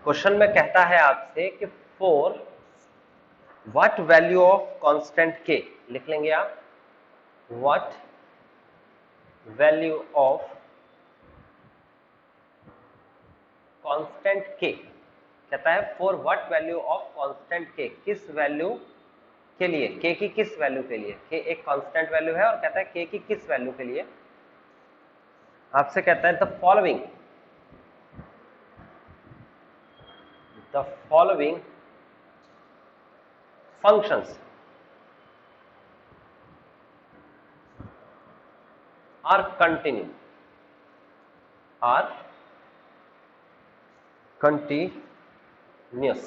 Question में कहता है आपसे कि for what value of constant के, लिख लेंगे आप, व्हाट वैल्यू ऑफ कांस्टेंट के, कहता है for what value of constant के, किस वैल्यू के लिए, के की किस वैल्यू के लिए, के एक कांस्टेंट वैल्यू है और कहता है के की किस वैल्यू के लिए, आपसे कहता है the following functions are continuous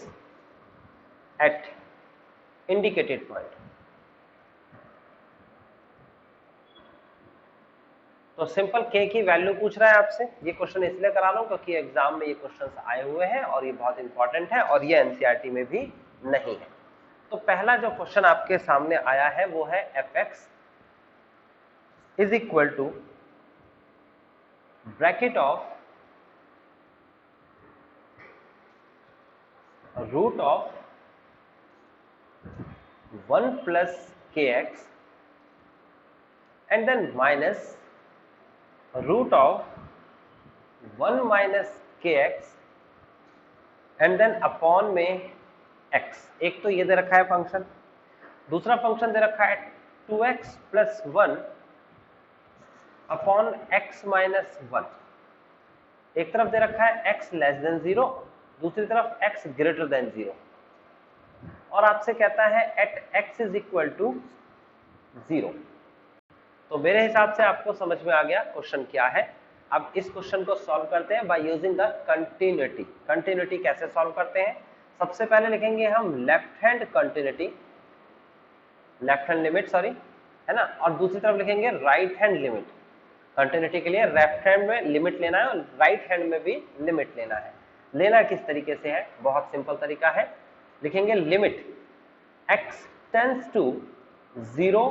at indicated point। तो सिंपल के की वैल्यू पूछ रहा है आपसे। ये क्वेश्चन इसलिए करा लो क्योंकि एग्जाम में ये क्वेश्चंस आए हुए हैं और ये बहुत इंपॉर्टेंट है और ये एनसीईआरटी में भी नहीं है। तो पहला जो क्वेश्चन आपके सामने आया है वो है fx is equal to bracket of root of 1 plus kx and then minus root of 1 minus kx and then upon में x। एक तो ये दे रखा है फंक्शन, दूसरा फंक्शन दे रखा है 2x plus 1 upon x minus 1। एक तरफ दे रखा है x लेस देन 0, दूसरी तरफ x ग्रेटर देन 0 और आपसे कहता है at x is equal to 0। तो मेरे हिसाब से आपको समझ में आ गया क्वेश्चन क्या है। अब इस क्वेश्चन को सॉल्व करते हैं by using the continuity. Continuity कैसे सॉल्व करते हैं? सबसे पहले लिखेंगे हम left hand continuity, left hand limit sorry, है ना, और दूसरी तरफ लिखेंगे राइट हैंड लिमिट। कंटिन्यूटी के लिए लेफ्ट हैंड में लिमिट लेना है और राइट हैंड में भी लिमिट लेना है। लेना किस तरीके से है? बहुत सिंपल तरीका है। लिखेंगे limit x tends to 0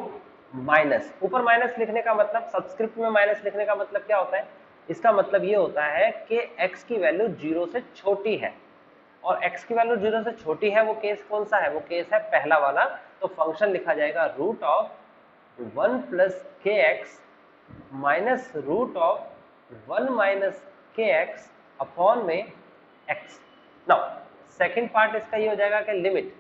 minus, ऊपर माइनस लिखने का मतलब, सब्सक्रिप्ट में माइनस लिखने का मतलब क्या होता है? इसका मतलब ये होता है कि x की वैल्यू 0 से छोटी है और x की वैल्यू 0 से छोटी है। वो केस कौन सा है? वो केस है पहला वाला। तो फंक्शन लिखा जाएगा root of 1 plus kx minus root of 1 minus kx upon में x। नाउ सेकेंड पार्ट इसका ये हो जाएगा कि लिमिट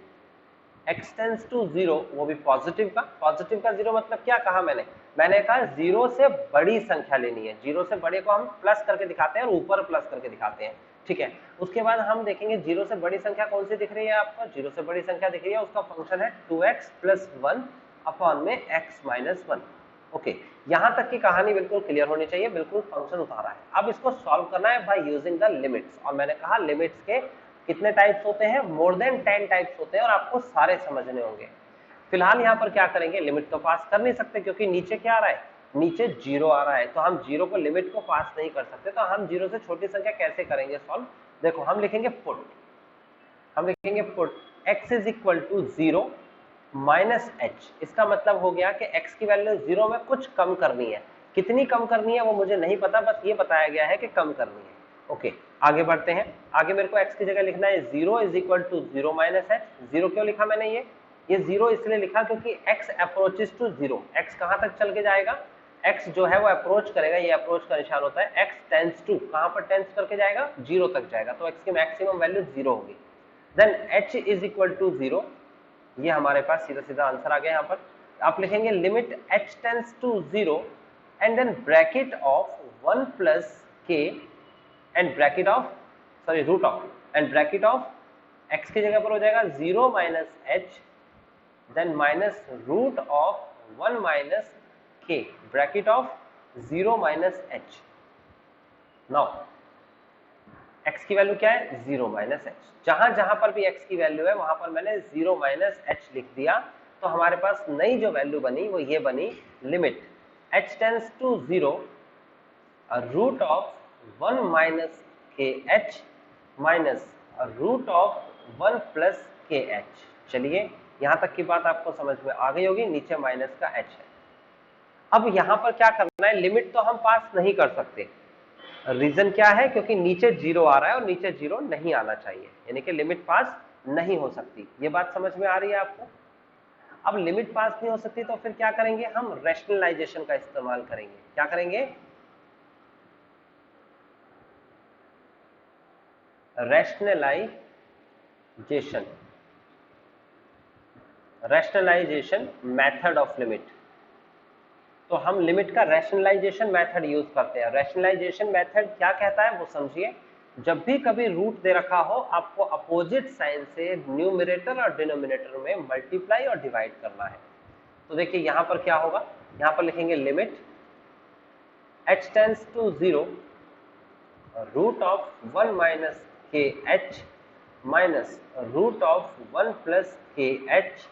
x टेंड्स टू 0, वो भी पॉजिटिव का। पॉजिटिव का 0 मतलब क्या कहा मैंने कहा 0 से बड़ी संख्या लेनी है। 0 से बड़े को हम प्लस करके दिखाते हैं और ऊपर प्लस करके दिखाते हैं, ठीक है। उसके बाद हम देखेंगे 0 से बड़ी संख्या कौन सी दिख रही है आपको? 0 से बड़ी संख्या दिख रही है, उसका फंक्शन है 2x प्लस 1 अपॉन में x माइनस 1। ओके, यहां तक की कहानी बिल्कुल क्लियर होनी चाहिए, बिल्कुल फंक्शन उतारा है। अब इसको सॉल्व करना है बाय यूजिंग द लिमिट्स। और मैंने कहा लिमिट्स के कितने टाइप्स होते हैं? मोर देन 10 टाइप्स होते हैं और आपको सारे समझने होंगे। फिलहाल यहाँ पर क्या करेंगे, लिमिट तो पास कर नहीं सकते क्योंकि नीचे क्या आ रहा है? नीचे 0 आ रहा है, तो हम 0 को लिमिट को पास नहीं कर सकते। तो हम 0 से छोटी संख्या कैसे करेंगे सॉल्व? देखो हम लिखेंगे put, x is equal to 0 minus h। इसका मतलब हो गया कि x की वैल्यू 0 में कुछ कम करनी है। कितनी कम करनी है वो मुझे नहीं पता, बस ये बताया गया है कि कम करनी है। ओके, आगे बढ़ते हैं। आगे मेरे को x की जगह लिखना है 0 is equal to 0 minus h। 0 क्यों लिखा मैंने? ये 0 इसलिए लिखा क्योंकि x अप्रोचेस टू 0। x कहां तक चल के जाएगा? x जो है वो अप्रोच करेगा, ये अप्रोच का निशान होता है। x टेंड्स टू, कहां पर टेंड्स करके जाएगा? 0 तक जाएगा, तो x की मैक्सिमम वैल्यू 0 होगी। Then h is equal to 0, ये हमारे पास सीधा सीधा आंसर आ गया। यहाँ पर आप लिखेंगे limit h tends to 0 and then bracket of 1 plus k and bracket of sorry root of and bracket of x की जगह पर हो जाएगा 0 minus h then minus root of 1 minus k bracket of 0 minus h। Now x की value क्या है? 0 minus h। जहां जहां पर भी x की वैल्यू है वहां पर मैंने 0 माइनस h लिख दिया। तो हमारे पास नई जो वैल्यू बनी वो ये बनी, limit h tends to 0 root of 1 minus kh minus root of 1 plus kh। चलिए यहां तक की बात आपको समझ में आ गई होगी। नीचे माइनस का h है। अब यहां पर क्या करना है? लिमिट तो हम पास नहीं कर सकते, रीजन क्या है? क्योंकि नीचे जीरो आ रहा है और नीचे जीरो नहीं आना चाहिए, यानी कि लिमिट पास नहीं हो सकती। ये बात समझ में आ रही है आपको? अब लिमिट पास नहीं हो सकती तो फिर क्या करेंगे? हम रैशनलाइजेशन का इस्तेमाल करेंगे। क्या करेंगे? Rationalization method of limit. तो हम लिमिट का रैशनलाइजेशन मेथड यूज करते हैं। रैशनलाइजेशन मेथड क्या कहता है वो समझिए। जब भी कभी रूट दे रखा हो, आपको अपोजिट साइन से न्यूमरेटर और डिनोमिनेटर में मल्टीप्लाई और डिवाइड करना है। तो देखिए यहां पर क्या होगा, यहां पर लिखेंगे limit h tends to 0 root of 1 minus K H minus root of 1 plus K H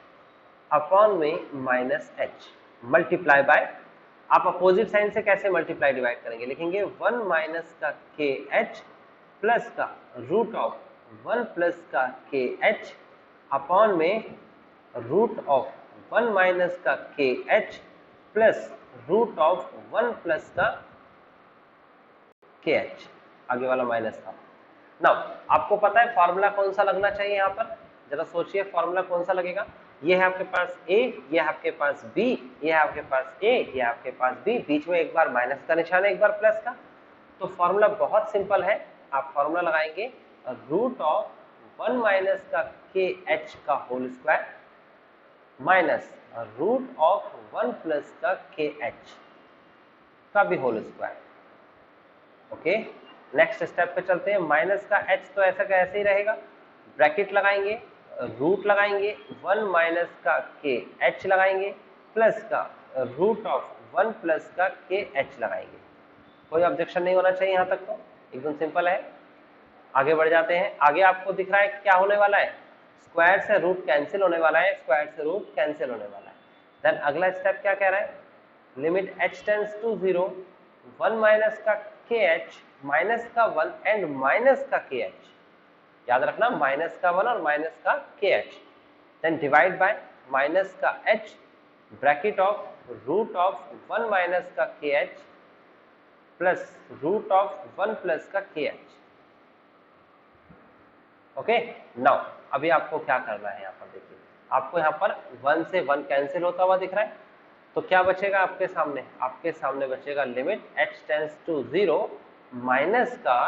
upon में माइनस एच मल्टीप्लाई बाय, आप अपोजिट साइन से कैसे मल्टीप्लाई डिवाइड करेंगे? लिखेंगे 1 माइनस का के एच प्लस का रूट ऑफ 1 प्लस का K H upon में रूट ऑफ 1 माइनस का K H plus root of 1 plus का के एच, आगे वाला माइनस था। नाउ आपको पता है फॉर्मूला कौन सा लगना चाहिए? यहाँ पर जरा सोचिए फॉर्मूला कौन सा लगेगा। ये है आपके पास a, ये है आपके पास b, ये है आपके पास a, ये है आपके पास b, बीच में एक बार माइनस का निशान है, एक बार प्लस का। तो फॉर्मूला बहुत सिंपल है। आप फॉर्मूला लगाएंगे रूट ऑफ 1 माइनस का के एच का whole square minus root of 1 plus का के एच का भी whole square. Okay, next step पे चलते हैं। माइनस का h तो ऐसा का ऐसे ही रहेगा, ब्रैकेट लगाएंगे, रूट लगाएंगे, 1 माइनस का के एच लगाएंगे प्लस का रूट ऑफ 1 प्लस का के एच लगाएंगे। कोई ऑब्जेक्शन नहीं होना चाहिए यहाँ तक, तो एकदम सिंपल है। आगे बढ़ जाते हैं। आगे आपको दिख रहा है क्या होने वाला है? स्क्वायर से रूट कैंसिल होने वाला है, स्क्वायर से रूट कैंसिल होने वाला है। देन अगला स्टेप क्या कह रहा है? Limit h tends to 0 1 minus का के एच माइनस का 1 एंड माइनस का के एच, याद रखना माइनस का 1 और माइनस का K H, then divide by minus का h bracket of root of 1 minus का K H plus root of 1 plus का के एच। ओके, नाउ अभी आपको क्या करना है? यहाँ पर देखिए, आपको यहाँ पर 1 से 1 कैंसिल होता हुआ दिख रहा है, तो क्या बचेगा आपके सामने? आपके सामने बचेगा limit h tends to 0 minus का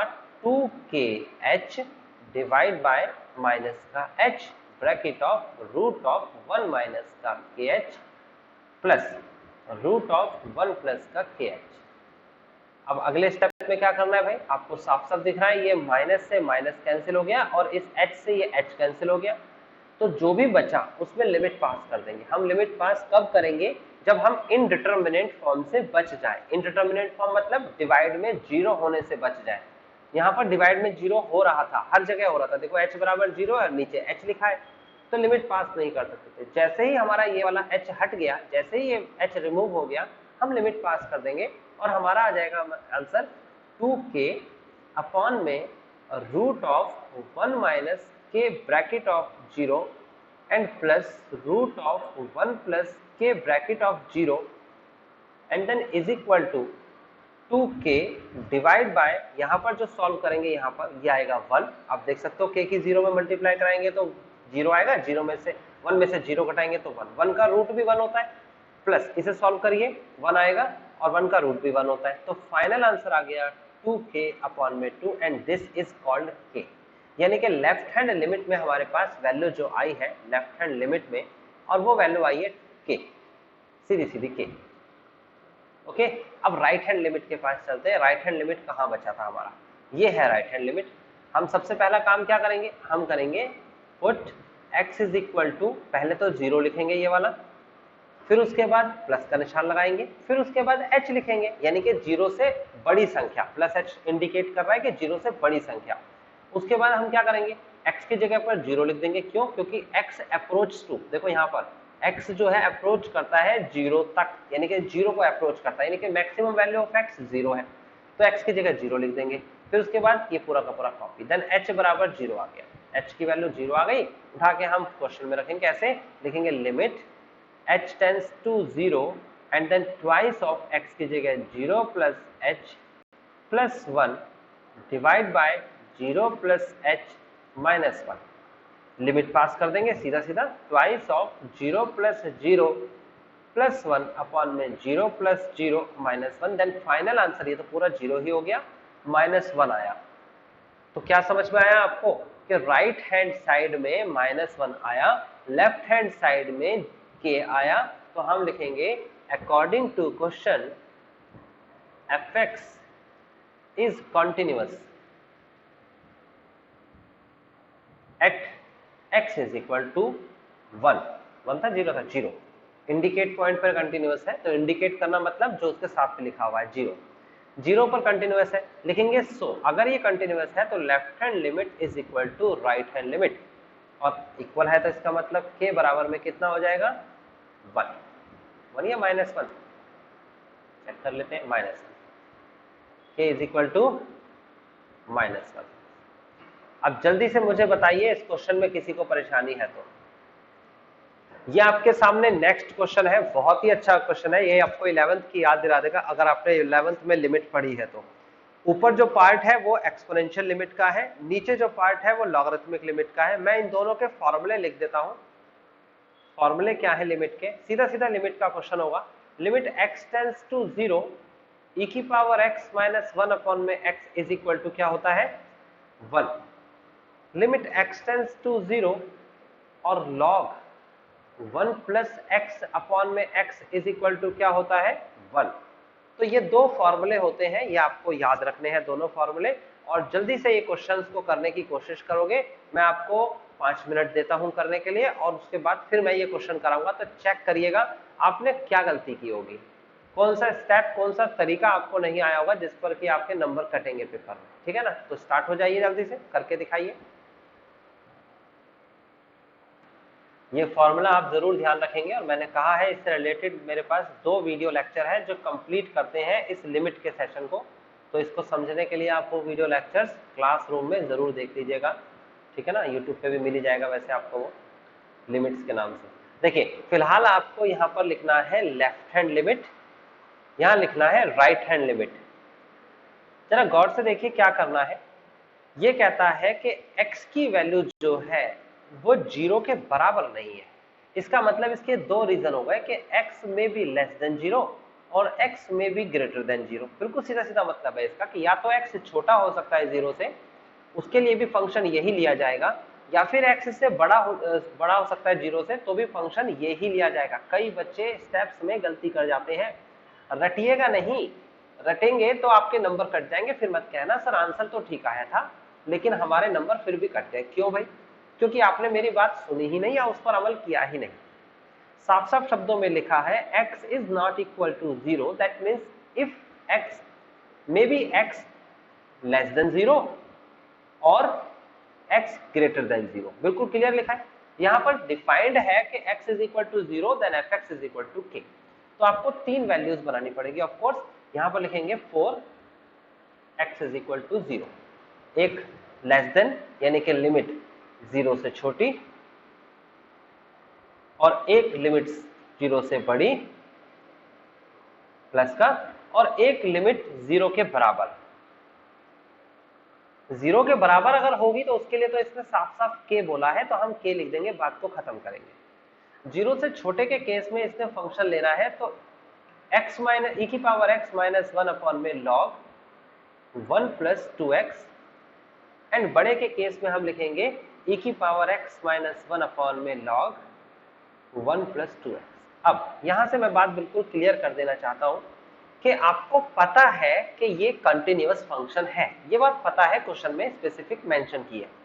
2k h divide by minus का h bracket of root of 1 minus का K H plus root of 1 plus का के एच। अब अगले स्टेप में क्या करना है भाई? आपको साफ साफ दिख रहा है, ये माइनस से माइनस कैंसिल हो गया और इस h से ये h कैंसिल हो गया, तो जो भी बचा उसमें लिमिट पास कर देंगे। हम लिमिट पास कब करेंगे? जब हम इनडिटरमिनेट फॉर्म से बच जाए। इनडिटरमिनेट फॉर्म मतलब डिवाइड में जीरो होने से बच जाए। यहाँ पर डिवाइड में जीरो हो रहा था, हर जगह हो रहा था। देखो h बराबर 0 है, नीचे h लिखा है, तो लिमिट पास नहीं कर सकते थे। जैसे ही हमारा ये वाला h हट गया, जैसे ही ये h रिमूव हो गया, हम लिमिट पास कर देंगे और हमारा आ जाएगा आंसर 2k अपॉन में root of 1 minus K bracket of 0 and plus root of 1 plus K bracket of 0 and then is equal to 2k divide by, यहाँ पर जो सॉल्व करेंगे यहाँ पर ये आएगा 1। आप देख सकते हो k की 0 में मल्टीप्लाई कराएंगे तो 0 आएगा, 0 में से 1 में से 0 घटाएंगे तो 1, 1 का रूट भी 1 होता है, प्लस इसे सॉल्व करिए 1 आएगा और 1 का रूट भी 1 होता है। तो फाइनल आंसर आ गया 2k अपॉन में 2 and this is called k। यानी कि लेफ्ट हैंड लिमिट में हमारे पास वैल्यू जो आई है लेफ्ट हैंड लिमिट में, और वो वैल्यू आई है k, सीधी सीधी k। ओके, अब राइट हैंड लिमिट के पास चलते हैं। राइट हैंड लिमिट कहाँ बचा था हमारा? ये है राइट हैंड लिमिट। हम सबसे पहला काम क्या करेंगे? हम करेंगे put x is equal to, पहले तो 0 लिखेंगे ये वाला, फिर उसके बाद प्लस का निशान लगाएंगे, फिर उसके बाद h लिखेंगे, यानी कि 0 से बड़ी संख्या, प्लस h इंडिकेट कर रहा है कि 0 से बड़ी संख्या। उसके बाद हम क्या करेंगे? x की जगह पर 0 लिख देंगे। क्यों? क्योंकि x अप्रोच टू, देखो यहाँ पर x जो है अप्रोच करता है 0 तक, यानी कि 0 को अप्रोच करता है, यानी कि मैक्सिमम वैल्यू ऑफ x 0 है, तो x की जगह 0 लिख देंगे। फिर उसके बाद ये पूरा का पूरा कॉपी, देन h बराबर 0 आ गया, h की वैल्यू 0 आ गई, उठा के हम क्वेश्चन में रखेंगे। कैसे लिखेंगे? Limit h tends to 0 and then twice of x की जगह 0 plus h plus 1 divide by 0 plus h minus 1। Limit pass कर देंगे सीधा सीधा, twice of 0 plus 0 plus 1 upon में 0 plus 0 minus 1। Then final answer, ये तो पूरा 0 ही हो गया, माइनस 1 आया। तो क्या समझ में आया आपको कि राइट हैंड साइड में माइनस 1 आया, लेफ्ट हैंड साइड में k आया। तो हम लिखेंगे according to question fx is continuous at x is equal to 1 था 0 था 0। इंडिकेट पॉइंट पर कंटिन्यूअस है, तो इंडिकेट करना मतलब जो उसके साथ पे लिखा हुआ है 0 पर कंटिन्यूअस है, लिखेंगे सो अगर ये कंटिन्यूअस है तो left hand limit is equal to right hand limit, और इक्वल है तो इसका मतलब k बराबर में कितना हो जाएगा 1 या माइनस 1, चेक कर लेते हैं। Minus k is equal to minus 1। अब जल्दी से मुझे बताइए इस क्वेश्चन में किसी को परेशानी है तो। ये आपके सामने नेक्स्ट क्वेश्चन है, बहुत ही अच्छा क्वेश्चन है, ये आपको 11th की याद दिला देगा अगर आपने 11th में लिमिट पढ़ी है तो। ऊपर जो पार्ट है वो एक्सपोनेंशियल लिमिट का है, नीचे जो पार्ट है वो लॉगरिथमिक लिमिट का है। मैं इन दोनों के फॉर्मूले लिख देता हूं। फॉर्मूले क्या है लिमिट के, सीधा सीधा लिमिट का क्वेश्चन होगा। Limit x tends to 0 e की पावर x माइनस 1 अपॉन में x इज इक्वल टू क्या होता है 1। लिमिट x टेंड्स टू 0 और log 1 प्लस एक्स अपॉन में x इज इक्वल टू क्या होता है 1। तो ये दो फॉर्मूले होते हैं, ये आपको याद रखने हैं दोनों फॉर्मूले, और जल्दी से ये क्वेश्चंस को करने की कोशिश करोगे। मैं आपको 5 मिनट देता हूं करने के लिए, और उसके बाद फिर मैं ये क्वेश्चन कराऊंगा, तो चेक करिएगा आपने क्या गलती की होगी, कौन सा स्टेप, कौन सा तरीका आपको नहीं आया होगा जिस पर कि आपके नंबर कटेंगे पेपर में। ठीक है ना, तो स्टार्ट हो जाइए, जल्दी से करके दिखाइए। ये फॉर्मूला आप जरूर ध्यान रखेंगे, और मैंने कहा है इससे रिलेटेड मेरे पास 2 वीडियो लेक्चर है जो कंप्लीट करते हैं इस लिमिट के सेशन को। तो इसको समझने के लिए आप वो वीडियो लेक्चर्स क्लासरूम में जरूर देख लीजिएगा। ठीक है ना, यूट्यूब पे भी मिल ही जाएगा वैसे आपको वो, लिमिट्स के नाम से। देखिए फिलहाल आपको यहाँ पर लिखना है लेफ्ट हैंड लिमिट, यहाँ लिखना है राइट हैंड लिमिट। जरा गौर से देखिए क्या करना है। ये कहता है कि x की वैल्यू जो है वो 0 के बराबर नहीं है। इसका मतलब इसके 2 रीजन हो गए कि x में भी लेस देन 0 और x में भी ग्रेटर देन 0। बिल्कुल सीधा सीधा मतलब है इसका कि या तो x छोटा हो सकता है 0 से, उसके लिए भी फंक्शन यही लिया जाएगा, या फिर x से बड़ा हो सकता है 0 से, तो भी फंक्शन यही लिया जाएगा। कई बच्चे स्टेप्स में गलती कर जाते हैं, रटिएगा नहीं, रटेंगे तो आपके नंबर कट जाएंगे। फिर मत कहना सर आंसर तो ठीक आया था लेकिन हमारे नंबर फिर भी कट गए। क्यों भाई? क्योंकि आपने मेरी बात सुनी ही नहीं या उस पर अमल किया ही नहीं। साफ साफ शब्दों में लिखा है x is not equal to 0, that means if x may be x less than 0 और x ग्रेटर देन 0। बिल्कुल क्लियर लिखा है, यहां पर डिफाइंड है कि x is equal to 0 then fx is equal to k। तो आपको 3 वैल्यूज बनानी पड़ेगी। ऑफ कोर्स यहां पर लिखेंगे 4x इज इक्वल टू 0, एक लेस देन यानी कि लिमिट 0 से छोटी, और एक लिमिट 0 से बड़ी प्लस का, और एक लिमिट 0 के बराबर। 0 के बराबर अगर होगी तो उसके लिए तो इसने साफ साफ k बोला है, तो हम k लिख देंगे, बात को खत्म करेंगे। 0 से छोटे के केस में इसने फंक्शन लेना है, तो x माइनस e की पावर x माइनस 1 अपॉन में log 1 प्लस 2x, एंड बड़े के केस में हम लिखेंगे e की पावर x माइनस 1 अपॉन में log 1 प्लस 2x। अब यहां से मैं बात बिल्कुल क्लियर कर देना चाहता हूं कि आपको पता है कि ये कंटिन्यूअस फंक्शन है, ये बात पता है, क्वेश्चन में स्पेसिफिक मेंशन की है।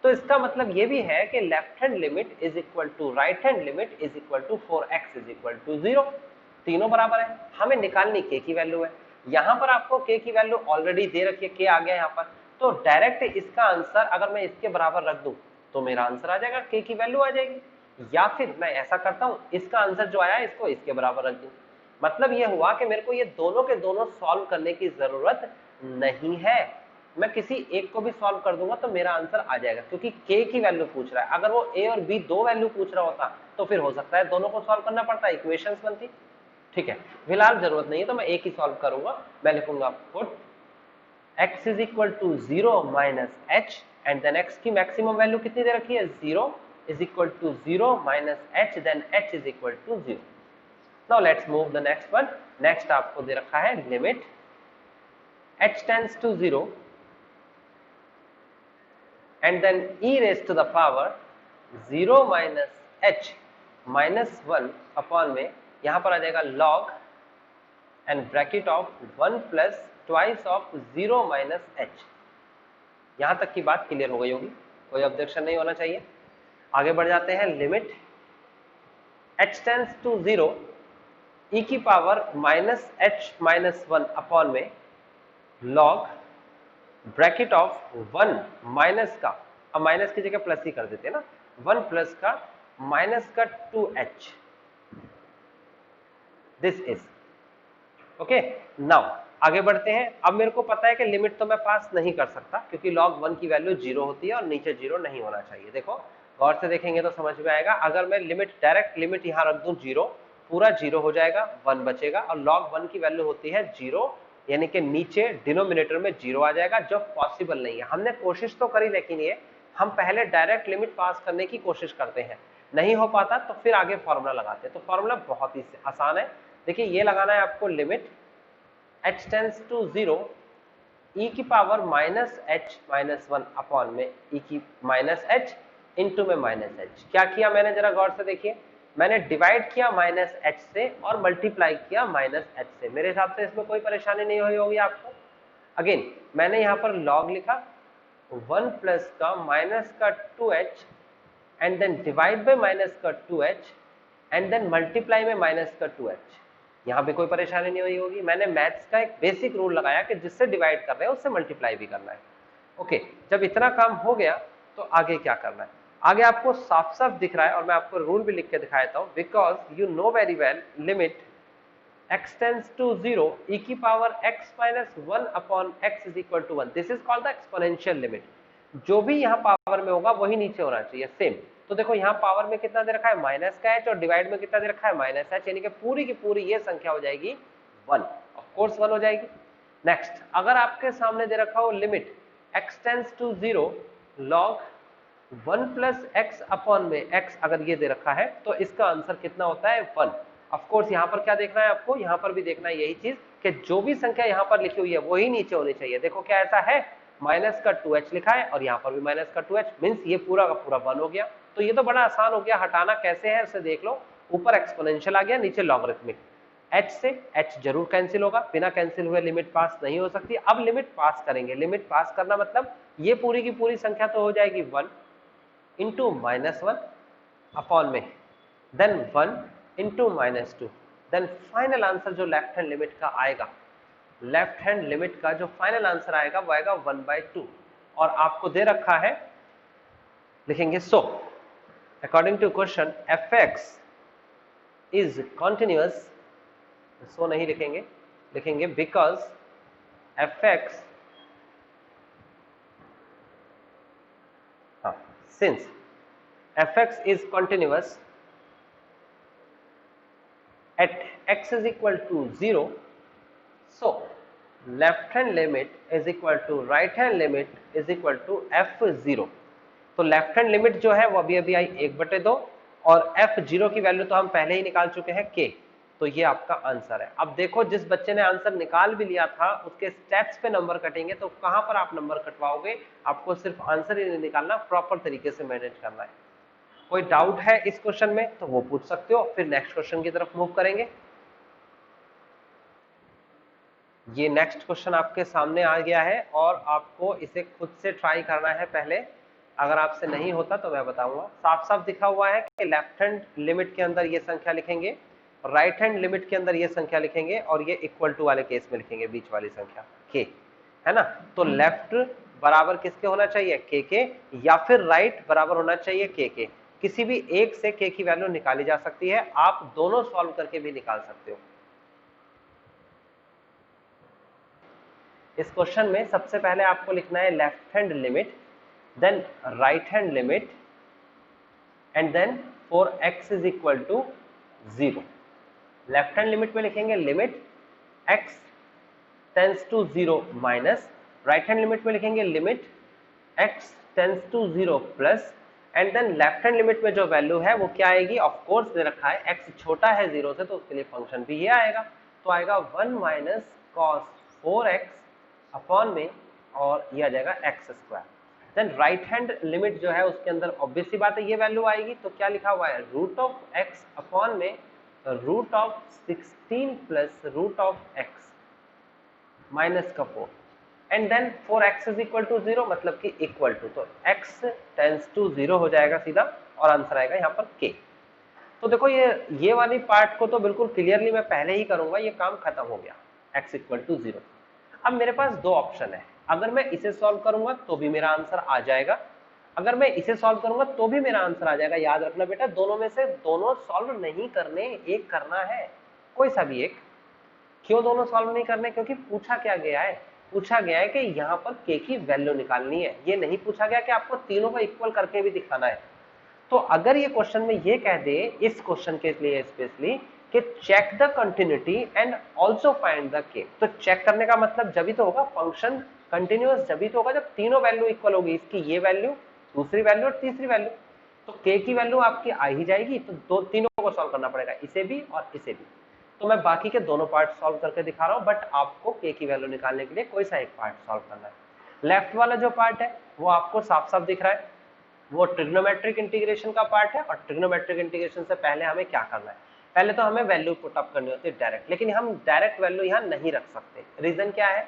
तो इसका मतलब ये भी है कि left hand limit is equal to right hand limit is equal to 4x is equal to 0। तीनों बराबर है, हमें निकालनी k की वैल्यू है। यहां पर आपको k की वैल्यू ऑलरेडी दे रखी है, k आ गया यहां पर, तो डायरेक्ट इसका आंसर अगर मैं इसके बराबर रख दूं तो मेरा आंसर आ जाएगा, k की वैल्यू आ जाएगी। या फिर मैं ऐसा करता हूं, इसका आंसर जो आया इसको इसके बराबर रख दूं। मतलब ये हुआ कि मेरे को ये दोनों के दोनों सॉल्व करने की जरूरत नहीं है, मैं किसी एक को भी सॉल्व कर दूंगा तो मेरा आंसर आ जाएगा, क्योंकि k की वैल्यू पूछ रहा है। अगर वो a और b दो वैल्यू पूछ रहा होता तो फिर हो सकता है दोनों को सॉल्व करना पड़ता, इक्वेशंस बनती। ठीक है, फिलहाल जरूरत नहीं है तो मैं एक ही सॉल्व करूंगा। मैं लिखूंगा 4 x is equal to 0 minus h and then x की मैक्सिमम वैल्यू कितनी दे रखी है 0 is equal to 0 minus h then h is equal to 0. Now let's move the next one. Next आपको दे रखा है limit h tends to 0 and then e raised to the power 0 minus h minus 1 upon में यहाँ पर आ जाएगा log and bracket of 1 plus twice of 0 minus h. यहाँ तक की बात क्लियर हो गई होगी, कोई ऑब्जेक्शन नहीं होना चाहिए. आगे बढ़ जाते हैं. Limit h tends to 0 e की power minus h minus 1 upon में log ब्रैकेट ऑफ 1 माइनस का, अब माइनस की जगह प्लस ही कर देते हैं ना, 1 प्लस का माइनस का 2h. This is okay. Now आगे बढ़ते हैं. अब मेरे को पता है कि लिमिट तो मैं पास नहीं कर सकता क्योंकि log 1 की वैल्यू 0 होती है और नीचे 0 नहीं होना चाहिए. देखो गौर से देखेंगे तो समझ में आएगा. अगर मैं लिमिट डायरेक्ट लिमिट यहां रख दूं 0, पूरा 0 हो जाएगा, 1 बचेगा और log 1 की वैल्यू होती है 0, यानी कि नीचे डिनोमिनेटर में 0 आ जाएगा, जो पॉसिबल नहीं है. हमने कोशिश तो करी लेकिन ये हम पहले डायरेक्ट लिमिट पास करने की कोशिश करते हैं, नहीं हो पाता तो फिर आगे फॉर्मूला लगाते हैं. तो फॉर्मूला बहुत ही आसान है. देखिए ये लगाना है आपको limit h tends to 0 e की power minus h minus 1 upon में e की माइनस h इंटू में माइनस h. क्या किया मैंने, जरा गौर से देखिए. मैंने डिवाइड किया माइनस h से और मल्टीप्लाई किया माइनस h से. मेरे हिसाब से इसमें कोई परेशानी नहीं हुई होगी आपको. अगेन मैंने यहाँ पर log लिखा 1 प्लस का माइनस का 2h and then divide by minus का 2h एंड देन मल्टीप्लाई में माइनस का 2h. यहाँ पे कोई परेशानी नहीं हुई होगी. मैंने मैथ्स का एक बेसिक रूल लगाया कि जिससे डिवाइड कर रहे हैं उससे मल्टीप्लाई भी करना है. ओके, जब इतना काम हो गया तो आगे क्या करना है. आगे आपको साफ साफ दिख रहा है और मैं आपको रूल भी लिख के दिखा देता हूं. Because you know very well limit x tends to 0 e की power x minus 1 upon x is equal to 1. This is called the exponential limit. जो भी यहाँ पावर में होगा वही नीचे होना चाहिए सेम. तो देखो यहाँ पावर में कितना दे रखा है माइनस का h और डिवाइड में कितना दे रखा है माइनस h, यानी कि पूरी की पूरी ये संख्या हो जाएगी 1. ऑफ कोर्स 1 हो जाएगी. नेक्स्ट, अगर आपके सामने दे रखा हो limit x tends to 0 log 1 plus x upon में x, अगर ये दे रखा है तो इसका आंसर कितना होता है 1. ऑफ कोर्स यहाँ पर क्या देखना है आपको, यहाँ पर भी देखना है यही चीज कि जो भी संख्या यहाँ पर लिखी हुई है वही नीचे होनी चाहिए. देखो क्या ऐसा है, माइनस का 2h लिखा है और यहाँ पर भी माइनस का 2h, मीन्स ये पूरा का पूरा 1 हो गया. तो ये तो बड़ा आसान हो गया. हटाना कैसे है उसे देख लो. ऊपर एक्सपोनेंशियल आ गया, नीचे लॉगरिथमिक. h से h जरूर कैंसिल होगा, बिना कैंसिल हुए लिमिट पास नहीं हो सकती. अब लिमिट पास करेंगे. लिमिट पास करना मतलब ये पूरी की पूरी संख्या तो हो जाएगी 1 इंटू माइनस 1 अपॉन में then 1 into minus 2. Then final answer जो लेफ्ट हैंड लिमिट का आएगा, लेफ्ट हैंड लिमिट का जो फाइनल आंसर आएगा वो आएगा 1/2. और आपको दे रखा है, लिखेंगे so according to question fx is continuous. So नहीं लिखेंगे, लिखेंगे because fx, since fx is continuous at x is equal to 0, so left hand limit is equal to right hand limit is equal to f0. तो left hand limit जो है वो अभी अभी आई 1/2 और f0 की वैल्यू तो हम पहले ही निकाल चुके हैं k. तो ये आपका आंसर है. अब देखो जिस बच्चे ने आंसर निकाल भी लिया था उसके स्टेप्स पे नंबर कटेंगे, तो कहां पर आप नंबर कटवाओगे, आपको सिर्फ आंसर ही नहीं निकालना, प्रॉपर तरीके से मैनेज करना है. कोई डाउट है इस क्वेश्चन में तो वो पूछ सकते हो, फिर नेक्स्ट क्वेश्चन की तरफ मूव करेंगे. ये नेक्स्ट क्वेश्चन आपके सामने आ गया है और आपको इसे खुद से ट्राई करना है पहले. अगर आपसे नहीं होता तो मैं बताऊंगा. साफ साफ दिखा हुआ है कि लेफ्ट हैंड लिमिट के अंदर ये संख्या लिखेंगे, राइट हैंड लिमिट के अंदर ये संख्या लिखेंगे और ये इक्वल टू वाले केस में लिखेंगे बीच वाली संख्या k, है ना. तो लेफ्ट बराबर किसके होना चाहिए, k के, या फिर राइट बराबर होना चाहिए k के. किसी भी एक से k की वैल्यू निकाली जा सकती है, आप दोनों सॉल्व करके भी निकाल सकते हो. इस क्वेश्चन में सबसे पहले आपको लिखना है left hand limit, then right hand limit and then for x is equal to 0. Left hand limit में लिखेंगे limit x tends to 0 minus right hand limit में लिखेंगे limit x tends to 0 plus, and then left hand limit में जो value है वो क्या आएगी, ऑफ कोर्स दे रखा है x छोटा है 0 से तो उसके लिए फंक्शन भी ये आएगा, तो आएगा 1 माइनस कॉस 4x अपॉन में, और ये आ जाएगा x square. Then right hand limit जो है उसके अंदर ऑब्वियस सी बात है ये वैल्यू आएगी, तो क्या लिखा हुआ है रूट ऑफ x अपॉन में root of 16 plus root of x minus का 4, and then 4x is equal to 0 मतलब कि इक्वल टू, तो x टेंड्स टू 0 हो जाएगा सीधा, और आंसर आएगा यहाँ पर k। तो देखो ये वाली पार्ट को तो बिल्कुल क्लियरली मैं पहले ही करूंगा, ये काम खत्म हो गया, x इक्वल टू 0। अब मेरे पास दो ऑप्शन है, अगर मैं इसे सॉल्व करूंगा तो भी मेरा आंसर आ जाएगा, अगर मैं इसे सॉल्व करूंगा तो भी मेरा आंसर आ जाएगा। याद रखना बेटा, दोनों में से दोनों सॉल्व नहीं करने, एक करना है, कोई सा भी एक। क्यों दोनों सॉल्व नहीं करने, क्योंकि पूछा क्या गया है, पूछा गया है कि यहाँ पर k की वैल्यू निकालनी है, ये नहीं पूछा गया कि आपको तीनों को इक्वल करके भी दिखाना है। तो अगर ये क्वेश्चन में ये कह दे, इस क्वेश्चन के लिए स्पेशली, कि check the continuity and also find the k, तो चेक करने का मतलब जब ही तो होगा, फंक्शन कंटिन्यूअस जब ही तो होगा जब तीनों वैल्यू इक्वल होगी, इसकी ये वैल्यू, दूसरी वैल्यू और तीसरी वैल्यू। तो k की वैल्यू आपकी आ ही जाएगी, तो तीनों को सॉल्व करना पड़ेगा, इसे भी और इसे भी। तो मैं बाकी के दोनों पार्ट सॉल्व करके दिखा रहा हूं, बट आपको k की वैल्यू निकालने के लिए कोई सा एक पार्ट सॉल्व करना है। लेफ्ट वाला जो पार्ट है वो आपको साफ साफ दिख रहा है, वो ट्रिग्नोमेट्रिक इंटीग्रेशन का पार्ट है, और ट्रिग्नोमेट्रिक इंटीग्रेशन से पहले हमें क्या करना है, पहले तो हमें वैल्यू पुट अप करनी होती है डायरेक्ट, लेकिन हम डायरेक्ट वैल्यू यहाँ नहीं रख सकते। रीजन क्या है,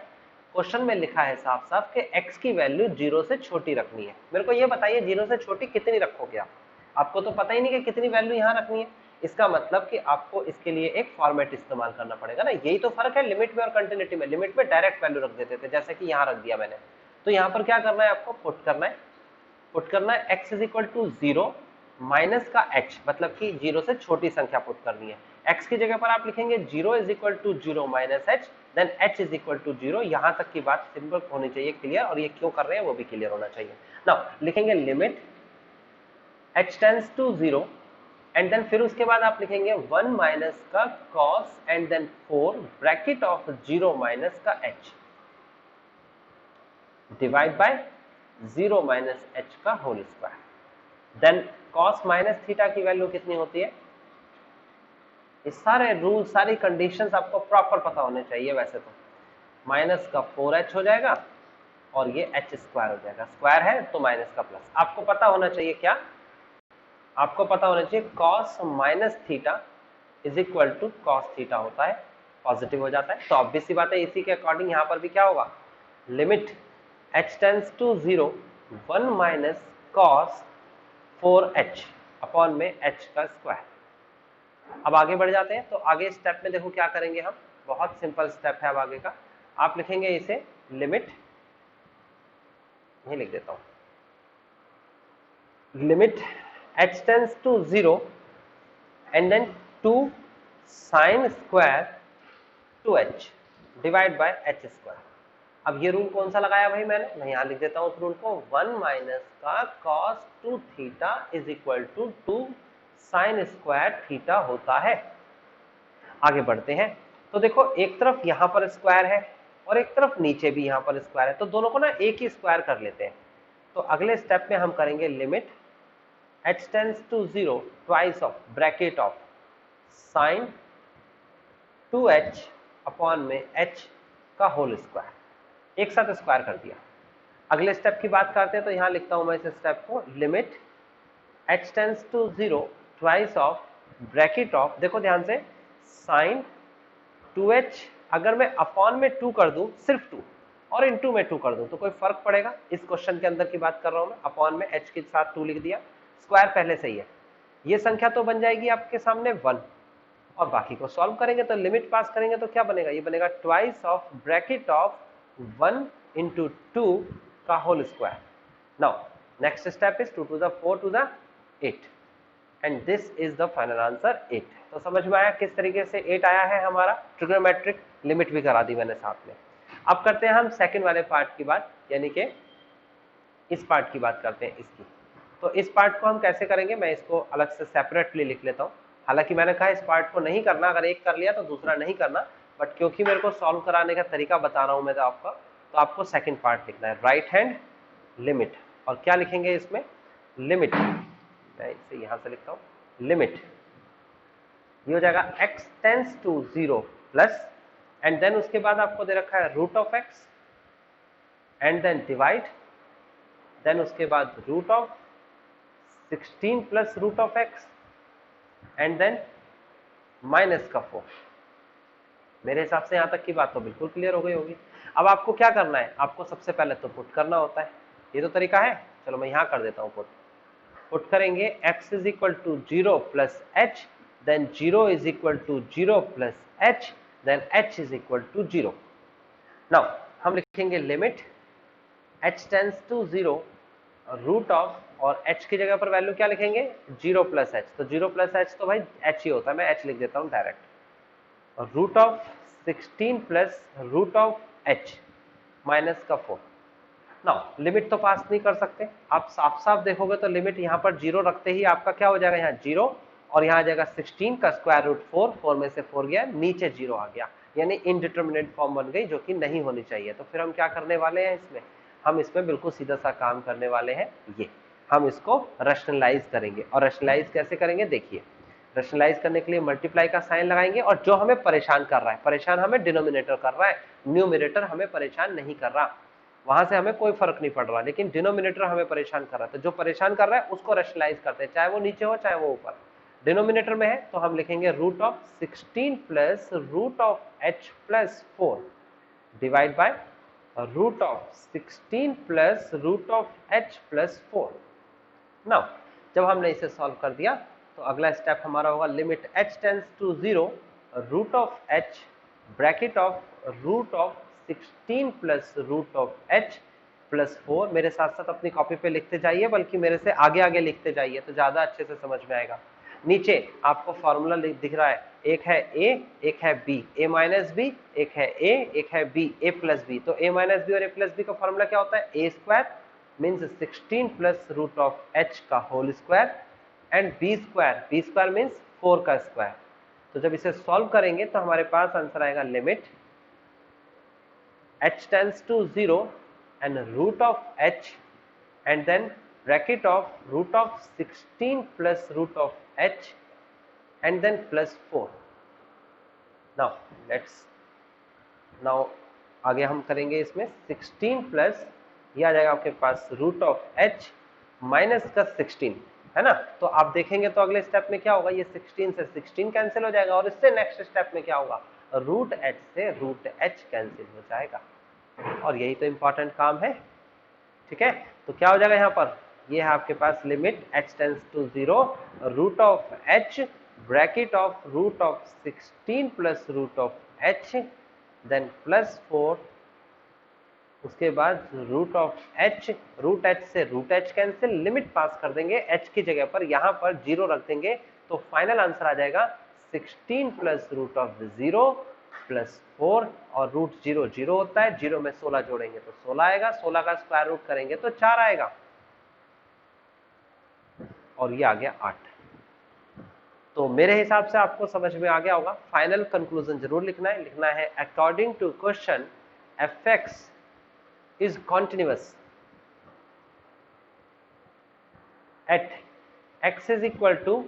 क्वेश्चन में लिखा है साफ साफ कि x की वैल्यू 0 से छोटी रखनी है। मेरे को ये बताइए 0 से छोटी कितनी रखोगे आप, आपको तो पता ही नहीं कि कितनी वैल्यू यहाँ रखनी है। इसका मतलब कि आपको इसके लिए एक फॉर्मेट इस्तेमाल करना पड़ेगा ना, यही तो फर्क है लिमिट में और कंटिन्यूटी में। लिमिट में डायरेक्ट वैल्यू रख देते थे, जैसे कि यहाँ रख दिया मैंने, तो यहाँ पर क्या करना है आपको, पुट करना है, पुट करना है x is equal to 0 minus का h, मतलब कि 0 से छोटी संख्या पुट करनी है। x की जगह पर आप लिखेंगे 0 is equal to 0 minus h, then h is equal to 0। यहां तक की बात सिंपल होनी चाहिए, क्लियर, और ये क्यों कर रहे हैं वो भी क्लियर होना चाहिए। नाउ लिखेंगे limit h tends to 0, and then फिर उसके बाद आप लिखेंगे 1 माइनस का cos and then 4 bracket of 0 minus का h divide by 0 minus h का whole square. Then cos minus theta की वैल्यू कितनी होती है, ये सारे रूल सारी कंडीशंस आपको प्रॉपर पता होने चाहिए। वैसे तो माइनस का 4h हो जाएगा और ये h स्क्वायर हो जाएगा, स्क्वायर है तो माइनस का प्लस। आपको पता होना चाहिए क्या, आपको पता होना चाहिए cos minus theta is equal to cos theta होता है, पॉजिटिव हो जाता है। तो ऑब्वियस सी बात है, इसी के अकॉर्डिंग यहाँ पर भी क्या होगा, limit h tends to 0 1 minus cos 4h upon में h का स्क्वायर। अब आगे बढ़ जाते हैं, तो आगे स्टेप में देखो क्या करेंगे हम, बहुत सिंपल स्टेप है अब आगे का। आप लिखेंगे इसे लिमिट, यही लिख देता हूं, limit h tends to 0 and then 2 sine square 2h divide by h square. अब ये रूल कौन सा लगाया भाई मैंने, मैं यहां लिख देता हूं उस रूल को, 1 माइनस का cos 2 theta is equal to 2 sine square theta होता है। आगे बढ़ते हैं, तो देखो एक तरफ यहां पर स्क्वायर है और एक तरफ नीचे भी यहां पर स्क्वायर है, तो दोनों को ना एक ही स्क्वायर कर लेते हैं। तो अगले स्टेप में हम करेंगे limit h tends to 0 twice of bracket of sine 2h upon में h का होल स्क्वायर, एक साथ स्क्वायर कर दिया। अगले स्टेप की बात करते हैं, तो यहां लिखता हूं मैं इस स्टेप को, limit h tends to 0 twice of bracket of, देखो ध्यान से, साइन 2h, अगर मैं अपॉन में 2 कर दूं, सिर्फ 2, और इनटू में 2 कर दूं तो कोई फर्क पड़ेगा, इस क्वेश्चन के अंदर की बात कर रहा हूं मैं। अपॉन में h के साथ 2 लिख दिया, स्क्वायर पहले से ही है, ये संख्या तो बन जाएगी आपके सामने 1, और बाकी को सॉल्व करेंगे तो लिमिट पास करेंगे तो क्या बनेगा, ये बनेगा twice of bracket of 1 into 2 का whole square. Now next step is 2 to the 4 to the 8 and this is the final answer 8। तो समझ में आया किस तरीके से 8 आया है हमारा, ट्रिग्नोमेट्रिक लिमिट भी करा दी मैंने साथ में। अब करते हैं हम सेकंड वाले पार्ट की बात, यानी कि इस पार्ट की बात करते हैं इसकी। तो इस पार्ट को हम कैसे करेंगे, मैं इसको अलग से सेपरेटली लिख लेता हूं। हालांकि मैंने कहा इस पार्ट को नहीं करना, अगर एक कर लिया तो दूसरा नहीं करना, बट क्योंकि मेरे को सॉल्व कराने का तरीका बता रहा हूं मैं तो आपका, तो आपको सेकंड पार्ट लिखना है, राइट हैंड लिमिट। और क्या लिखेंगे इसमें, लिमिट, मैं इसे यहां से लिखता हूं, लिमिट ये हो जाएगा x tends to 0 plus, and then उसके बाद आपको दे रखा है root of x, and then divide, then उसके बाद root of 16 plus root of x, and then minus का 4। मेरे हिसाब से यहां तक की बात तो बिल्कुल क्लियर हो गई होगी। अब आपको क्या करना है, आपको सबसे पहले तो पुट करना होता है, ये तो तरीका है। चलो मैं यहां कर देता हूं पुट करेंगे x is equal to 0 plus h, then 0 is equal to 0 plus h, then h is equal to 0। Now हम लिखेंगे limit h tends to 0 root of, और h की जगह पर वैल्यू क्या लिखेंगे, 0 प्लस h, तो 0 प्लस h तो भाई h ही होता है, मैं h लिख देता हूं डायरेक्ट, और root of 16 plus root of h minus का 4। नाउ लिमिट तो पास नहीं कर सकते, आप साफ साफ देखोगे तो लिमिट यहाँ पर 0 रखते ही आपका क्या हो जाएगा, यहाँ 0, और यहाँ आ जाएगा 16 का स्क्वायर रूट 4, 4 में से 4 गया, नीचे 0 आ गया, यानी इनडिटर्मिनेट फॉर्म बन गई, जो कि नहीं होनी चाहिए। तो फिर हम क्या करने वाले हैं इसमें, हम इसमें बिल्कुल सीधा सा काम करने वाले हैं, ये हम इसको रैशनलाइज करेंगे। और रैशनलाइज कैसे करेंगे, देखिए रैशनलाइज करने के लिए मल्टीप्लाई का साइन लगाएंगे, और जो हमें परेशान कर रहा है, परेशान हमें डिनोमिनेटर कर रहा है, न्यूमरेटर हमें परेशान नहीं कर रहा, वहां से हमें कोई फर्क नहीं पड़ रहा, लेकिन डिनोमिनेटर हमें परेशान कर रहा है। तो जो परेशान कर रहा है उसको रैशनलाइज करते हैं, चाहे वो नीचे हो चाहे वो ऊपर। डिनोमिनेटर में है तो हम लिखेंगे root of 16 plus root of h plus 4 divide by root of 16 plus root of h plus 4। Now जब हमने इसे सॉल्व कर दिया तो अगला स्टेप हमारा होगा limit h tends to 0 root of h bracket of root of 16 plus root of h plus 4। मेरे साथ साथ अपनी कॉपी पे लिखते जाइए, बल्कि मेरे से आगे आगे लिखते जाइए तो ज्यादा अच्छे से समझ में आएगा। नीचे आपको फॉर्मूला दिख रहा है, एक है a एक है b, a माइनस b, एक है a एक है b, a प्लस b। तो a माइनस b और a प्लस b का फॉर्मूला क्या होता है, a square means 16 plus root of h का whole square, and b square means 4 का स्क्वायर। तो जब इसे सॉल्व करेंगे तो हमारे पास आंसर आएगा limit h tends to 0 and root of h, and then bracket of root of 16 plus root of h, and then plus 4। now आगे हम करेंगे इसमें 16 प्लस, ये आ जाएगा आपके पास रूट ऑफ h माइनस का 16, है ना। तो आप देखेंगे तो अगले स्टेप में क्या होगा, ये 16 से 16 कैंसिल हो जाएगा, और इससे नेक्स्ट स्टेप में क्या होगा, रूट h से रूट h कैंसिल हो जाएगा, और यही तो इंपॉर्टेंट काम है। ठीक है, तो क्या हो जाएगा यहाँ पर, ये है आपके पास limit h tends to 0 root of h bracket of root of 16 plus root of h, then plus 4, उसके बाद root of h, root h से root h cancel, limit pass कर देंगे, h की जगह पर यहाँ पर 0 रख देंगे, तो फाइनल आंसर आ जाएगा 16 प्लस रूट ऑफ 0 प्लस 4, और रूट 0 0 होता है, 0 में 16 जोड़ेंगे तो 16 आएगा, 16 का स्क्वायर रूट करेंगे तो 4 आएगा, और ये आ गया 8। तो मेरे हिसाब से आपको समझ में आ गया होगा। फाइनल कंक्लूजन जरूर लिखना है according to question fx is continuous at x is equal to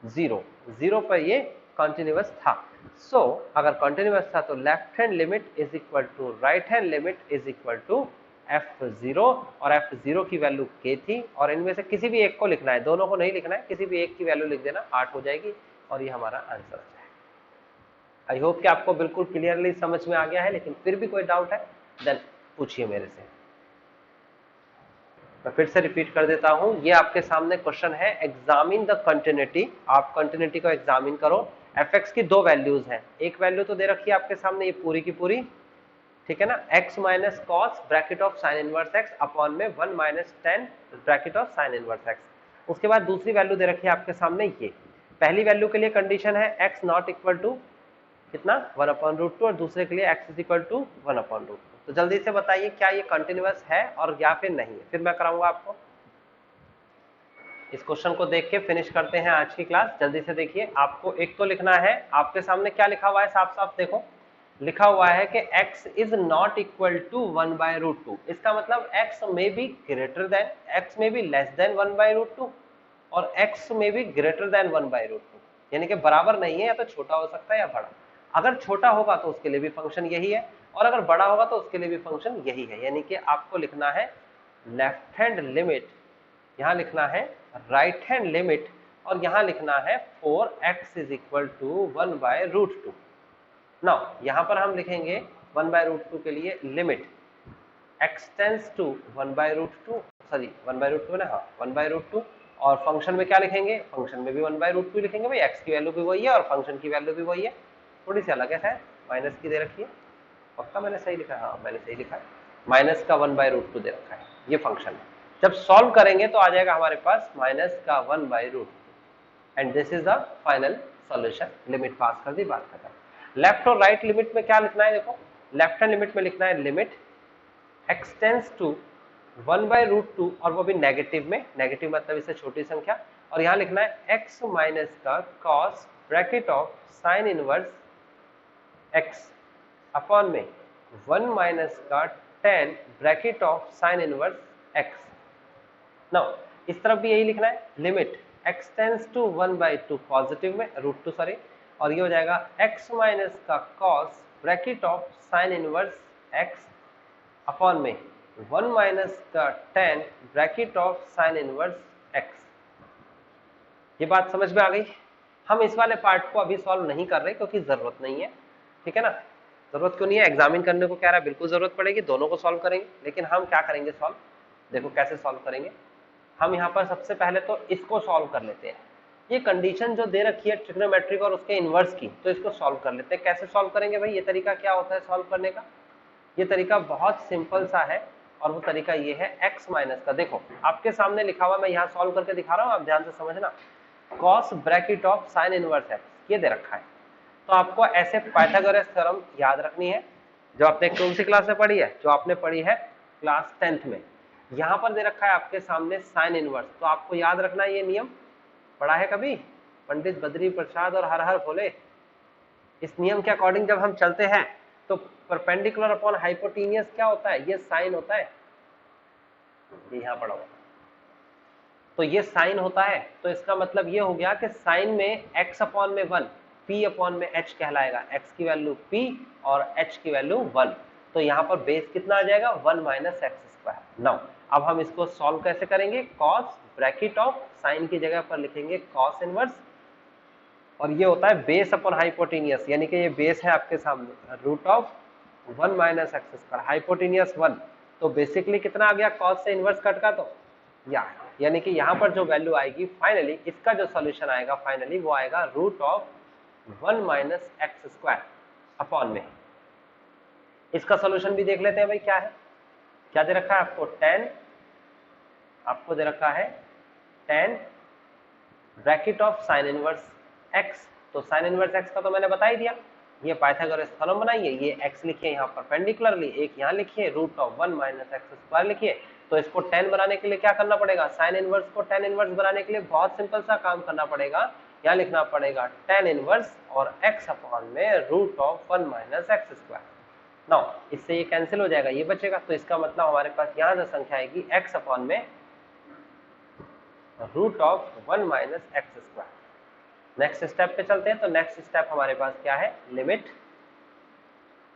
0 पर ये कॉन्टिन्यूअस था। सो अगर कॉन्टिन्यूअस था तो left hand limit is equal to right hand limit is equal to f0, और f0 की वैल्यू k थी, और इनमें से किसी भी एक को लिखना है, दोनों को नहीं लिखना है, किसी भी एक की वैल्यू लिख देना, 8 हो जाएगी, और ये हमारा आंसर आ जाएगा। आई होप कि आपको बिल्कुल क्लियरली समझ में आ गया है, लेकिन फिर भी कोई डाउट है देन पूछिए मेरे से। मैं फिर से रिपीट कर देता हूं, ये आपके सामने क्वेश्चन है, एग्जामिन द कंटिन्यूटी। आप कंटिन्यूटी को एग्जामिन करो। fx की दो वैल्यूज हैं, एक वैल्यू तो दे रखी है आपके सामने, ये पूरी की पूरी, ठीक है ना, x minus cos bracket of sine inverse x upon में 1 minus ten bracket of sine inverse x। उसके बाद दूसरी वैल्यू दे रखी है आपके सामने, ये पहली वैल्यू के लिए कंडीशन है x नॉट इक्वल टू कितना 1/√2, और दूसरे के लिए x इज इक्वल टू 1/√2। तो जल्दी से बताइए क्या ये कंटिन्यूअस है और या फिर नहीं है, फिर मैं कराऊंगा आपको। इस क्वेश्चन को देख के फिनिश करते हैं आज की क्लास। जल्दी से देखिए, आपको एक तो लिखना है, आपके सामने क्या लिखा हुआ है साफ साफ देखो, लिखा हुआ है कि x is not equal to 1/√2, इसका मतलब x में भी ग्रेटर देन, x में भी लेस देन 1/√2 और x में भी ग्रेटर देन 1/√2, यानी कि बराबर नहीं है, या तो छोटा हो सकता है या बड़ा। अगर छोटा होगा तो उसके लिए भी फंक्शन यही है, और अगर बड़ा होगा तो उसके लिए भी फंक्शन यही है। यानी कि आपको लिखना है लेफ्ट हैंड लिमिट, यहां लिखना है राइट हैंड लिमिट, और यहां लिखना है 4x is equal to 1/√2। Now यहां पर हम लिखेंगे 1/√2 के लिए limit x tends to 1/√2, sorry 1/√2 ना, हाँ 1/√2, और फंक्शन में क्या लिखेंगे, फंक्शन में भी 1/√2 लिखेंगे भाई, x की वैल्यू भी वही है और फंक्शन की वैल्यू भी वही है, थोड़ी सी अलग है शायद, माइनस की दे रखी है, पक्का मैंने सही लिखा है, हाँ मैंने सही लिखा है, माइनस का 1/√2 दे रखा है, ये फंक्शन है। जब सॉल्व करेंगे तो आ जाएगा हमारे पास माइनस का 1/√2, and this is the final solution. Limit pass कर दी, बात खत्म। लेफ्ट और राइट लिमिट में क्या लिखना है, देखो लेफ्ट हैंड लिमिट में लिखना है लिमिट x टेंड्स टू 1/√2, और वो भी नेगेटिव में, नेगेटिव मतलब इससे छोटी संख्या, और यहां लिखना है x माइनस का cos bracket of sine inverse x upon में 1 माइनस का tan bracket of sine inverse x। Now इस तरफ भी यही लिखना है limit x tends to 1/2 positive में √2 सॉरी, और ये हो जाएगा x माइनस का cos bracket of sine inverse x upon में 1 माइनस का tan bracket of sine inverse x। ये बात समझ में आ गई। हम इस वाले पार्ट को अभी सॉल्व नहीं कर रहे क्योंकि जरूरत नहीं है, ठीक है ना, जरूरत क्यों नहीं है, एग्जामिन करने को कह रहा है, बिल्कुल जरूरत पड़ेगी, दोनों को सॉल्व करेंगे। लेकिन हम क्या करेंगे सॉल्व, देखो कैसे सॉल्व करेंगे। हम यहाँ पर सबसे पहले तो इसको सॉल्व कर लेते हैं, ये कंडीशन जो दे रखी है ट्रिग्नोमेट्रिक और उसके इनवर्स की, तो इसको सॉल्व कर लेते हैं। कैसे सॉल्व करेंगे भाई, ये तरीका क्या होता है सॉल्व करने का, ये तरीका बहुत सिंपल सा है, और वो तरीका ये है x माइनस का। देखो आपके सामने लिखा हुआ, मैं यहाँ सॉल्व करके दिखा रहा हूँ, आप ध्यान से समझना, cos bracket of sine inverse x ये दे रखा है। तो आपको ऐसे पाइथागोरस थ्योरम याद रखनी है, जो आपने कौन सी क्लास में पढ़ी है, जो आपने पढ़ी है क्लास 10th में। यहाँ पर दे रखा है आपके सामने साइन इनवर्स, तो आपको याद रखना है, ये नियम पढ़ा है कभी, पंडित बद्री प्रसाद और हर हर भोले। इस नियम के अकॉर्डिंग जब हम चलते हैं तो परपेंडिकुलर अपॉन हाइपोटेनियस क्या होता है, ये साइन होता है, ये यहाँ पढ़ा हुआ, तो ये साइन होता है। तो इसका मतलब ये हो गया कि साइन में x अपॉन में 1 p अपॉन में h कहलाएगा, x की वैल्यू p और h की वैल्यू 1। तो यहाँ पर बेस कितना आ जाएगा 1 माइनस एक्स स्क्वायर। नाउ अब हम इसको सॉल्व कैसे करेंगे, cos ब्रैकेट ऑफ साइन की जगह पर लिखेंगे cos इनवर्स, और ये होता है बेस अपॉन हाइपोटेनियस, यानी कि ये बेस है आपके सामने root of 1 minus x square, hypotenuse 1, तो बेसिकली कितना आ गया cos से इनवर्स कट का, तो यानी कि यहाँ पर जो वैल्यू आएगी फाइनली, इसका जो सॉल्यूशन आएगा फाइनली वो आएगा root of 1 minus x square upon में। इसका सॉल्यूशन भी देख लेते हैं भाई, क्या है, क्या दे रखा है आपको, tan, आपको दे रखा है tan bracket of sine inverse x, तो साइन इनवर्स x का तो मैंने बता ही दिया, ये पाइथागोरस थ्योरम बनाइए, ये x लिखिए यहाँ परपेंडिकुलरली, एक यहाँ लिखिए root of 1 minus x square लिखिए। तो इसको tan बनाने के लिए क्या करना पड़ेगा, साइन इनवर्स को tan इनवर्स बनाने के लिए बहुत सिंपल सा काम करना पड़ेगा, यहाँ लिखना पड़ेगा tan इनवर्स और x अपॉन में root of 1 minus x square. Now इससे ये कैंसिल हो जाएगा, ये बचेगा, तो इसका मतलब हमारे पास यहाँ जो संख्या आएगी x अपॉन में root of 1 minus x square. Next step पे चलते हैं, तो नेक्स्ट स्टेप हमारे पास क्या है, लिमिट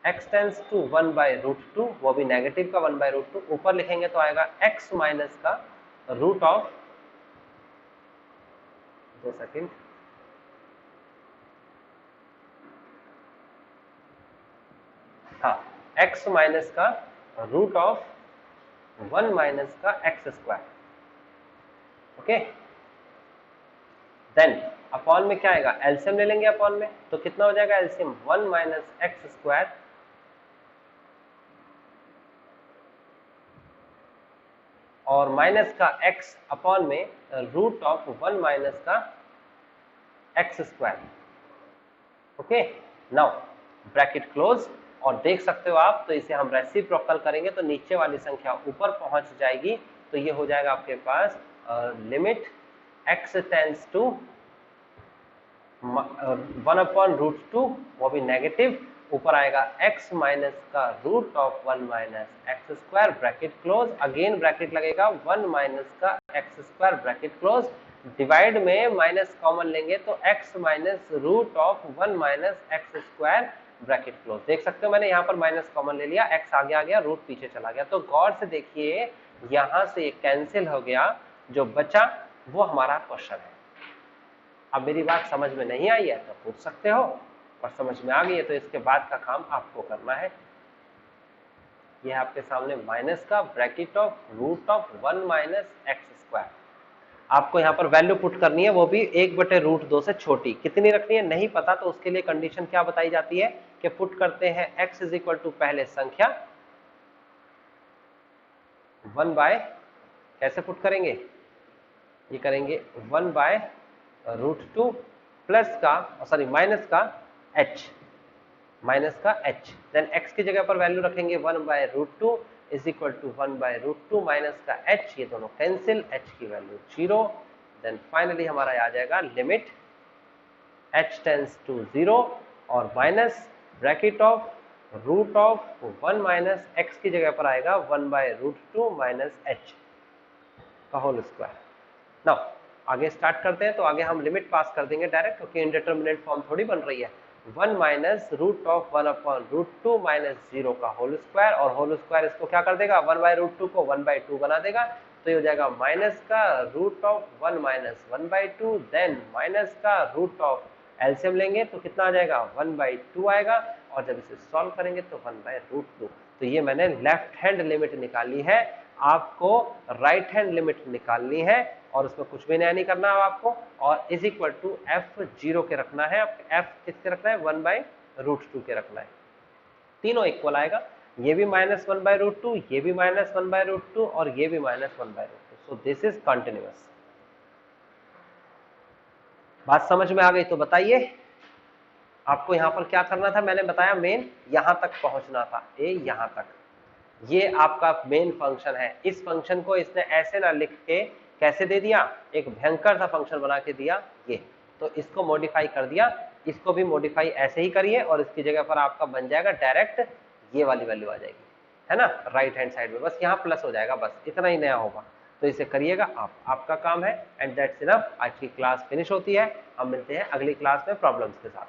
x टेंड्स टू 1/√2, वो भी नेगेटिव का 1/√2, ऊपर लिखेंगे तो आएगा x माइनस का रूट ऑफ, 2 सेकेंड, हाँ x माइनस का रूट ऑफ 1 माइनस का x square, okay. Then upon में क्या आएगा, एलसीएम ले लेंगे अपॉन में, तो कितना हो जाएगा एलसीएम 1 माइनस एक्स स्क्वायर और माइनस का x अपॉन में रूट ऑफ 1 माइनस का x square, okay. Now bracket close, और देख सकते हो आप, तो इसे हम रेसिप्रोकल करेंगे तो नीचे वाली संख्या ऊपर पहुंच जाएगी, तो ये हो जाएगा आपके पास लिमिट x टेंड्स टू 1/√2, वो भी नेगेटिव, ऊपर आएगा x माइनस का root of 1 minus x square bracket close, again bracket लगेगा 1 माइनस का x square bracket close, divide में माइनस कॉमन लेंगे तो x minus root of 1 minus x square bracket close. देख सकते हो मैंने यहाँ पर माइनस कॉमन ले लिया, x आगे आ गया, रूट पीछे चला गया। तो गौर से देखिए यहाँ से ये कैंसिल हो गया, जो बचा वो हमारा क्वेश्चन है। अब मेरी बात समझ में नहीं आई है तो पूछ सकते हो, और समझ में आ गई है तो इसके बाद का काम आपको करना है। यह आपके सामने माइनस का bracket of root of 1 minus x square, आपको यहाँ पर वैल्यू पुट करनी है, वो भी 1/√2 से छोटी। कितनी रखनी है नहीं पता, तो उसके लिए कंडीशन क्या बताई जाती है कि पुट करते हैं x इज इक्वल टू पहले संख्या 1 बाय, कैसे पुट करेंगे, ये करेंगे 1/√2 प्लस का सॉरी माइनस का h, देन x की जगह पर वैल्यू रखेंगे 1/√2 इज इक्वल टू 1/√2 माइनस का h, ये दोनों कैंसिल, h की वैल्यू 0, देन फाइनली हमारा आ जाएगा लिमिट h टेंड्स टू 0 और minus bracket of root of 1 minus x की जगह पर आएगा 1/√2 माइनस h का होल स्क्वायर। नाउ आगे स्टार्ट करते हैं, तो आगे हम लिमिट पास कर देंगे डायरेक्ट, क्योंकि इंडिटरमिनेट फॉर्म थोड़ी बन रही है। 1 माइनस रूट ऑफ 1/√2 माइनस 0 का होल स्क्वायर, और होल स्क्वायर इसको क्या कर देगा, 1/√2 को 1/2 बना देगा, तो ये हो जाएगा माइनस का root of 1 minus 1/2, then minus का रूट ऑफ, एलसीएम लेंगे तो कितना आ जाएगा 1/2 आएगा, और जब इसे सॉल्व करेंगे तो 1/√2। तो ये मैंने लेफ्ट हैंड लिमिट निकाली है, आपको राइट हैंड लिमिट निकालनी है, और उसमें कुछ भी नया नहीं करना है आपको, और इज इक्वल टू f0 के रखना है, f किसके रखना है 1/√2 के रखना है, तीनों इक्वल आएगा, ये भी -1/√2, ये भी -1/√2 और ये भी -1/√2, सो दिस इज कंटिन्यूअस। बात समझ में आ गई तो बताइए आपको यहाँ पर क्या करना था, मैंने बताया मेन यहां तक पहुंचना था, ए यहां तक, ये आपका मेन फंक्शन है। इस फंक्शन को इसने ऐसे ना लिख के कैसे दे दिया, एक भयंकर सा फंक्शन बना के दिया ये, तो इसको मॉडिफाई कर दिया, इसको भी मॉडिफाई ऐसे ही करिए, और इसकी जगह पर आपका बन जाएगा डायरेक्ट ये वाली वैल्यू आ जाएगी, है ना, राइट हैंड साइड में, बस यहाँ प्लस हो जाएगा, बस इतना ही नया होगा। तो इसे करिएगा आप, आपका काम है, एंड दैट्स इनफ। आज की क्लास फिनिश होती है, हम मिलते हैं अगली क्लास में प्रॉब्लम्स के साथ।